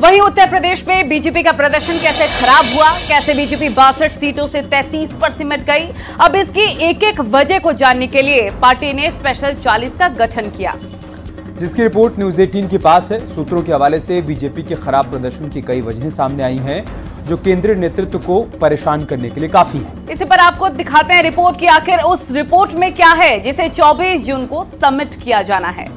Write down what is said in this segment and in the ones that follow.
वहीं उत्तर प्रदेश में बीजेपी का प्रदर्शन कैसे खराब हुआ, कैसे बीजेपी 62 सीटों से 33 पर सिमट गई, अब इसकी एक एक वजह को जानने के लिए पार्टी ने स्पेशल 40 का गठन किया, जिसकी रिपोर्ट न्यूज 18 के पास है। सूत्रों के हवाले से बीजेपी के खराब प्रदर्शन की कई वजहें सामने आई हैं, जो केंद्रीय नेतृत्व को परेशान करने के लिए काफी है। इसी पर आपको दिखाते हैं रिपोर्ट की आखिर उस रिपोर्ट में क्या है जिसे 24 जून को सबमिट किया जाना है।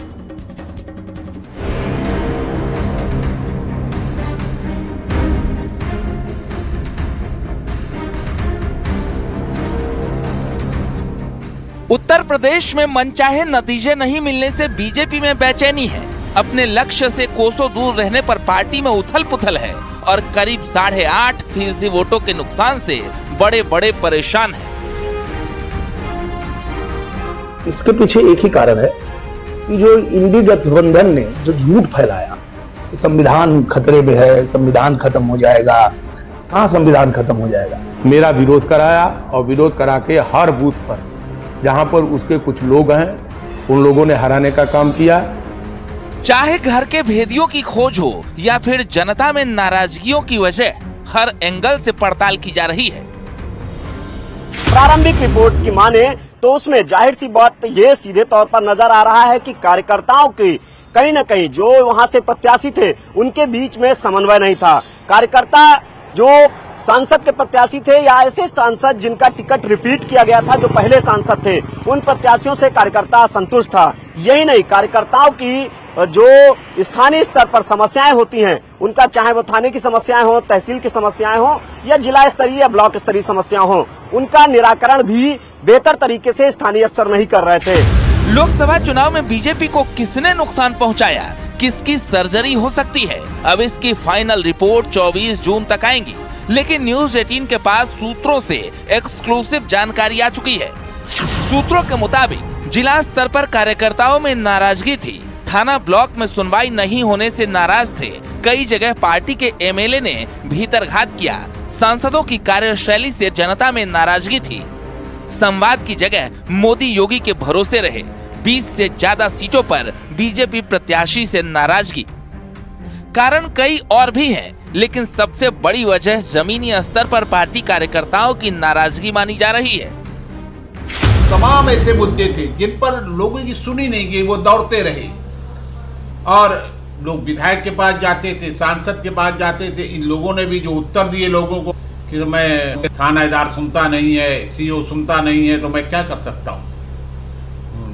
उत्तर प्रदेश में मनचाहे नतीजे नहीं मिलने से बीजेपी में बेचैनी है। अपने लक्ष्य से कोसों दूर रहने पर पार्टी में उथल पुथल है और करीब 8.5% वोटों के नुकसान से बड़े बड़े परेशान हैं। इसके पीछे एक ही कारण है कि जो इंडी गठबंधन ने जो झूठ फैलाया कि संविधान खतरे में है, संविधान खत्म हो जाएगा, कहाँ संविधान खत्म हो जाएगा। मेरा विरोध कराया और विरोध करा के हर बूथ पर जहां पर उसके कुछ लोग हैं उन लोगों ने हराने का काम किया। चाहे घर के भेदियों की खोज हो या फिर जनता में नाराजगियों की वजह, हर एंगल से पड़ताल की जा रही है। प्रारंभिक रिपोर्ट की माने तो उसमें जाहिर सी बात ये सीधे तौर पर नजर आ रहा है कि कार्यकर्ताओं की कहीं न कहीं जो वहां से प्रत्याशी थे उनके बीच में समन्वय नहीं था। कार्यकर्ता जो सांसद के प्रत्याशी थे या ऐसे सांसद जिनका टिकट रिपीट किया गया था, जो पहले सांसद थे, उन प्रत्याशियों से कार्यकर्ता असंतुष्ट था। यही नहीं, कार्यकर्ताओं की जो स्थानीय स्तर पर समस्याएं होती हैं, उनका चाहे वो थाने की समस्याएं हो, तहसील की समस्याएं हो या जिला स्तरीय या ब्लॉक स्तरीय समस्याएं हो, उनका निराकरण भी बेहतर तरीके से स्थानीय अफसर नहीं कर रहे थे। लोकसभा चुनाव में बीजेपी को किसने नुकसान पहुंचाया, किसकी सर्जरी हो सकती है, अब इसकी फाइनल रिपोर्ट 24 जून तक आएंगी। लेकिन न्यूज 18 के पास सूत्रों से एक्सक्लूसिव जानकारी आ चुकी है। सूत्रों के मुताबिक जिला स्तर पर कार्यकर्ताओं में नाराजगी थी। थाना ब्लॉक में सुनवाई नहीं होने से नाराज थे। कई जगह पार्टी के एमएलए ने भीतरघात किया। सांसदों की कार्यशैली से जनता में नाराजगी थी। संवाद की जगह मोदी योगी के भरोसे रहे। 20 से ज्यादा सीटों पर बीजेपी प्रत्याशी से नाराजगी। कारण कई और भी हैं, लेकिन सबसे बड़ी वजह जमीनी स्तर पर पार्टी कार्यकर्ताओं की नाराजगी मानी जा रही है। तमाम ऐसे मुद्दे थे जिन पर लोगों की सुनी नहीं गई, वो दौड़ते रहे और लोग विधायक के पास जाते थे, सांसद के पास जाते थे। इन लोगों ने भी जो उत्तर दिए लोगों को कि मैं थानेदार सुनता नहीं है, सीओ सुनता नहीं है, तो मैं क्या कर सकता हूँ,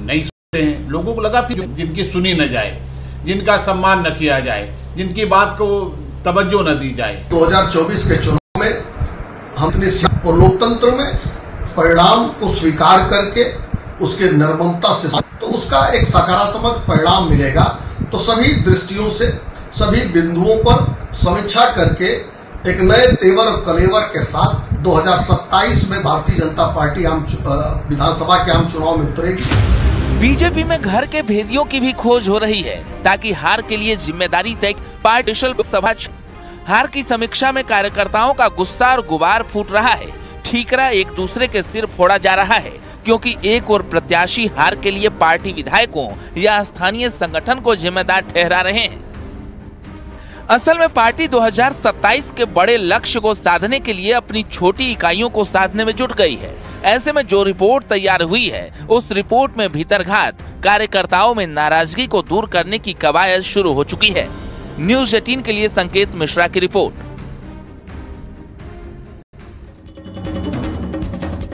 नहीं सुनते हैं। लोगों को लगा फिर जिनकी सुनी न जाए, जिनका सम्मान न किया जाए, जिनकी बात को तवज्जो न दी जाए। 2024 के चुनाव में हम और लोकतंत्र में परिणाम को स्वीकार करके उसके निर्ममता से तो उसका एक सकारात्मक परिणाम मिलेगा। तो सभी दृष्टियों से सभी बिंदुओं पर समीक्षा करके एक नए तेवर और कलेवर के साथ 2027 में भारतीय जनता पार्टी विधानसभा के आम चुनाव में उतरेगी। बीजेपी में घर के भेदियों की भी खोज हो रही है ताकि हार के लिए जिम्मेदारी तय पार्टी लोकसभा हार की समीक्षा में कार्यकर्ताओं का गुस्सा और गुबार फूट रहा है। ठीकरा एक दूसरे के सिर फोड़ा जा रहा है क्योंकि एक और प्रत्याशी हार के लिए पार्टी विधायकों या स्थानीय संगठन को जिम्मेदार ठहरा रहे हैं। असल में पार्टी 2027 के बड़े लक्ष्य को साधने के लिए अपनी छोटी इकाइयों को साधने में जुट गई है। ऐसे में जो रिपोर्ट तैयार हुई है, उस रिपोर्ट में भीतरघात, कार्यकर्ताओं में नाराजगी को दूर करने की कवायद शुरू हो चुकी है। न्यूज 18 के लिए संकेत मिश्रा की रिपोर्ट।